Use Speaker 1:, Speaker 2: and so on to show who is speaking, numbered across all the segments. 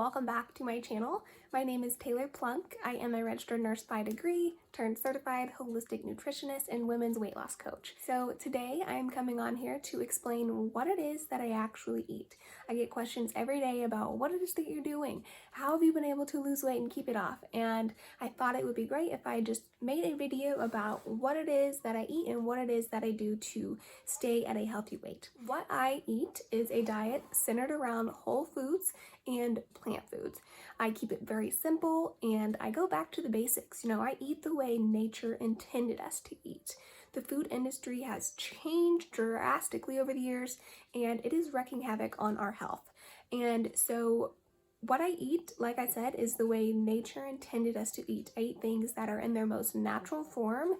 Speaker 1: welcome back to my channel. My name is Taylor Plunk. I am a registered nurse by degree, turned certified holistic nutritionist and women's weight loss coach. So today I am coming on here to explain what it is that I actually eat. I get questions every day about what it is that you're doing. How have you been able to lose weight and keep it off? And I thought it would be great if I just made a video about what it is that I eat and what it is that I do to stay at a healthy weight. What I eat is a diet centered around whole foods and plant foods. I keep it very simple and I go back to the basics. I eat the way nature intended us to eat. The food industry has changed drastically over the years and it is wreaking havoc on our health. And so what I eat, like I said, is the way nature intended us to eat. I eat things that are in their most natural form,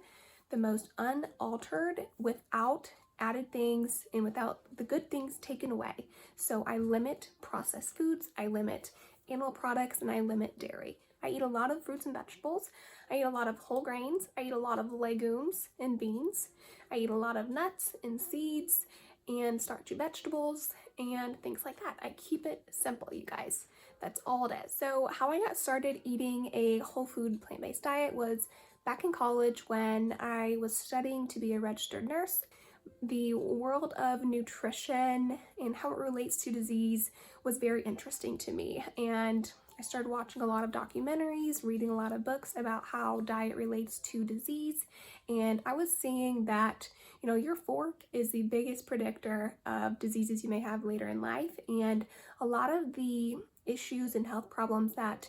Speaker 1: the most unaltered, without added things and without the good things taken away. So I limit processed foods, I limit animal products, and I limit dairy. I eat a lot of fruits and vegetables. I eat a lot of whole grains. I eat a lot of legumes and beans. I eat a lot of nuts and seeds and starchy vegetables and things like that. I keep it simple, you guys. That's all it is. So how I got started eating a whole food plant-based diet was back in college when I was studying to be a registered nurse. The world of nutrition and how it relates to disease was very interesting to me, and I started watching a lot of documentaries, reading a lot of books about how diet relates to disease, and I was seeing that your fork is the biggest predictor of diseases you may have later in life, and a lot of the issues and health problems that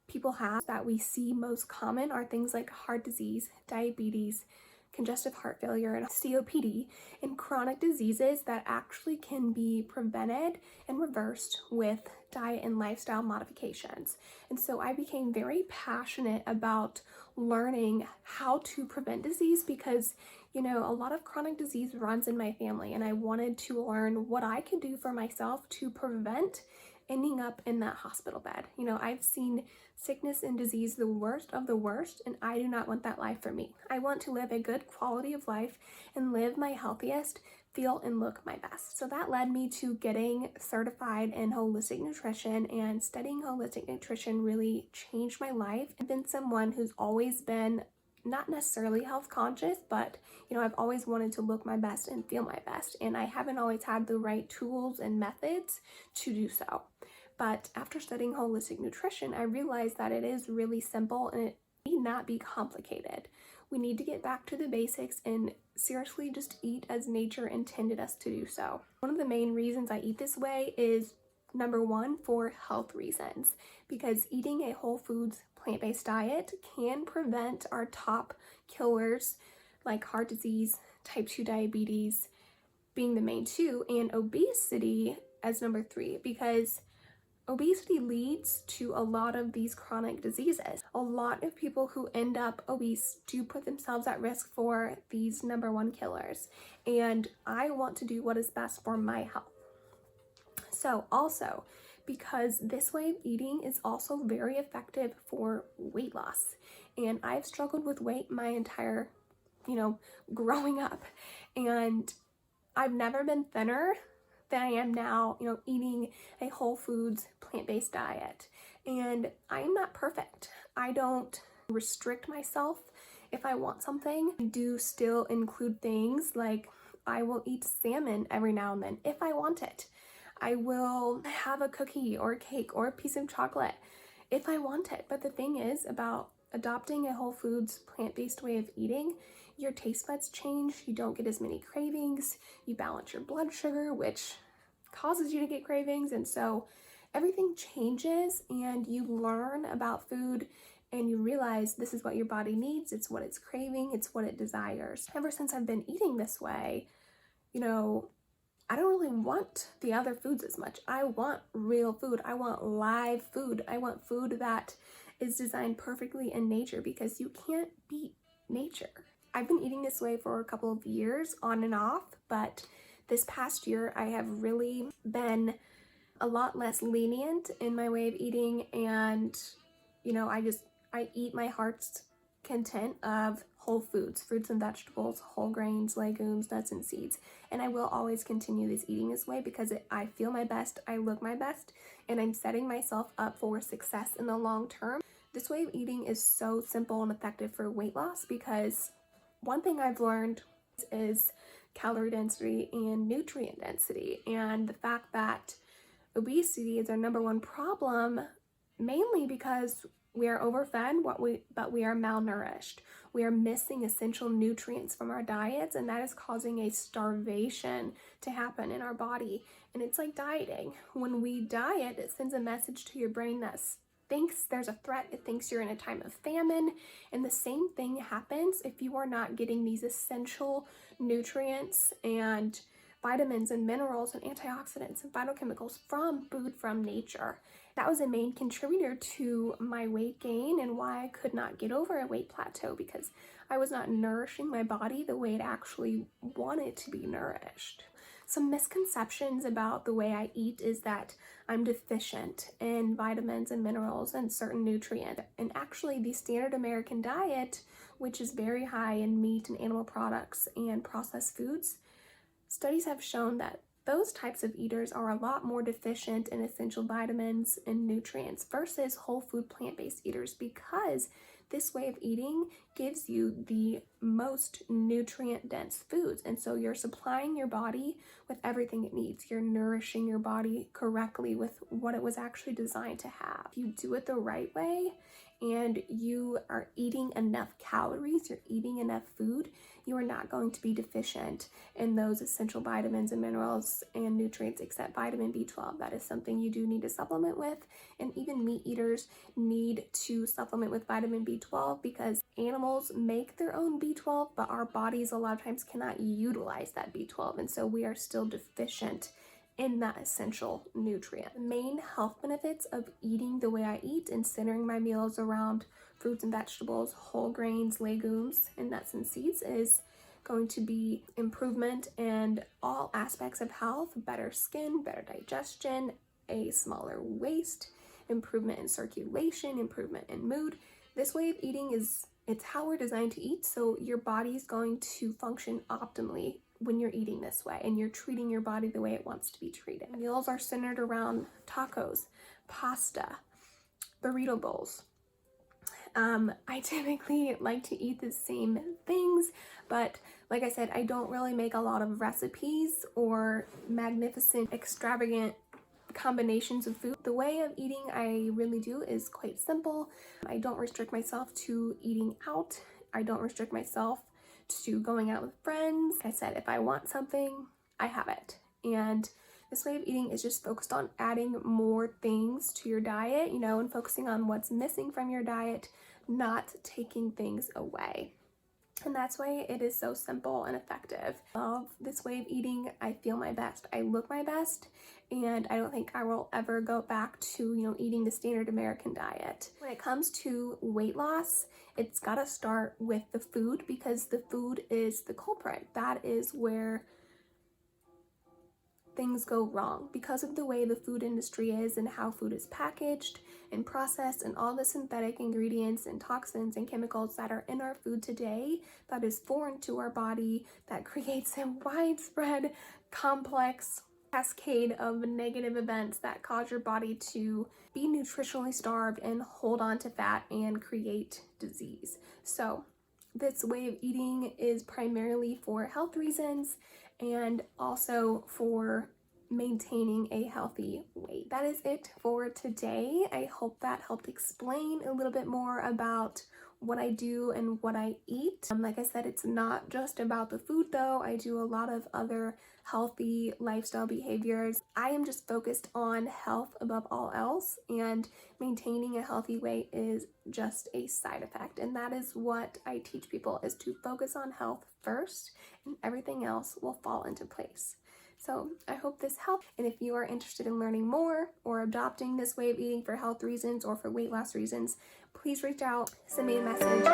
Speaker 1: people have that we see most common are things like heart disease, diabetes, congestive heart failure, and COPD, and chronic diseases that actually can be prevented and reversed with diet and lifestyle modifications. And so I became very passionate about learning how to prevent disease because, a lot of chronic disease runs in my family, and I wanted to learn what I could do for myself to prevent ending up in that hospital bed. I've seen sickness and disease the worst of the worst, and I do not want that life for me. I want to live a good quality of life and live my healthiest, feel and look my best. So that led me to getting certified in holistic nutrition, and studying holistic nutrition really changed my life. I've been someone who's always been not necessarily health conscious, but I've always wanted to look my best and feel my best, and I haven't always had the right tools and methods to do so. But after studying holistic nutrition, I realized that it is really simple and it need not be complicated. We need to get back to the basics and seriously just eat as nature intended us to do so. One of the main reasons I eat this way is, number one, for health reasons, because eating a whole foods plant-based diet can prevent our top killers like heart disease, type 2 diabetes being the main two, and obesity as number three, because obesity leads to a lot of these chronic diseases. A lot of people who end up obese do put themselves at risk for these number one killers, and I want to do what is best for my health. So also, because this way of eating is also very effective for weight loss, and I've struggled with weight my entire growing up, and I've never been thinner than I am now, eating a whole foods plant-based diet. And I am not perfect. I don't restrict myself if I want something. I do still include things like I will eat salmon every now and then if I want it. I will have a cookie or a cake or a piece of chocolate if I want it. But the thing is about adopting a whole foods plant-based way of eating, your taste buds change, you don't get as many cravings, you balance your blood sugar, which causes you to get cravings, and so everything changes, and you learn about food and you realize this is what your body needs, it's what it's craving, it's what it desires. Ever since I've been eating this way, I don't really want the other foods as much. I want real food. I want live food. I want food that is designed perfectly in nature, because you can't beat nature. I've been eating this way for a couple of years on and off, but this past year I have really been a lot less lenient in my way of eating, and I eat my heart's content of whole foods, fruits and vegetables, whole grains, legumes, nuts and seeds. And I will always continue this eating this way because I feel my best, I look my best, and I'm setting myself up for success in the long term. This way of eating is so simple and effective for weight loss because one thing I've learned is calorie density and nutrient density, and the fact that obesity is our number one problem, mainly because we are overfed, but we are malnourished. We are missing essential nutrients from our diets, and that is causing a starvation to happen in our body. And it's like dieting. When we diet, it sends a message to your brain that thinks there's a threat, it thinks you're in a time of famine, and the same thing happens if you are not getting these essential nutrients and vitamins and minerals and antioxidants and phytochemicals from food from nature. That was a main contributor to my weight gain and why I could not get over a weight plateau, because I was not nourishing my body the way it actually wanted to be nourished. Some misconceptions about the way I eat is that I'm deficient in vitamins and minerals and certain nutrients. And actually the standard American diet, which is very high in meat and animal products and processed foods, studies have shown that those types of eaters are a lot more deficient in essential vitamins and nutrients versus whole food plant-based eaters, because this way of eating gives you the most nutrient dense foods. And so you're supplying your body with everything it needs. You're nourishing your body correctly with what it was actually designed to have. If you do it the right way and you are eating enough calories, you're eating enough food, you are not going to be deficient in those essential vitamins and minerals and nutrients, except vitamin B12. That is something you do need to supplement with. And even meat eaters need to supplement with vitamin B12 because animals make their own B12, but our bodies a lot of times cannot utilize that B12. And so we are still deficient in that essential nutrient. The main health benefits of eating the way I eat and centering my meals around fruits and vegetables, whole grains, legumes, and nuts and seeds is going to be improvement in all aspects of health: better skin, better digestion, a smaller waist, improvement in circulation, improvement in mood. This way of eating it's how we're designed to eat, so your body's going to function optimally when you're eating this way and you're treating your body the way it wants to be treated. Meals are centered around tacos, pasta, burrito bowls. I typically like to eat the same things, but like I said, I don't really make a lot of recipes or magnificent, extravagant combinations of food. The way of eating I really do is quite simple. I don't restrict myself to eating out. I don't restrict myself to going out with friends. Like I said, if I want something, I have it. And this way of eating is just focused on adding more things to your diet, and focusing on what's missing from your diet, not taking things away. And that's why it is so simple and effective. I love this way of eating. I feel my best. I look my best. And I don't think I will ever go back to, eating the standard American diet. When it comes to weight loss, it's got to start with the food, because the food is the culprit. That is where things go wrong because of the way the food industry is and how food is packaged and processed and all the synthetic ingredients and toxins and chemicals that are in our food today that is foreign to our body, that creates a widespread, complex cascade of negative events that cause your body to be nutritionally starved and hold on to fat and create disease. So this way of eating is primarily for health reasons and also for maintaining a healthy weight. That is it for today. I hope that helped explain a little bit more about what I do and what I eat. Like I said, it's not just about the food though. I do a lot of other healthy lifestyle behaviors. I am just focused on health above all else, and maintaining a healthy weight is just a side effect. And that is what I teach people, is to focus on health first and everything else will fall into place. So I hope this helped. And if you are interested in learning more or adopting this way of eating for health reasons or for weight loss reasons, please reach out, send me a message.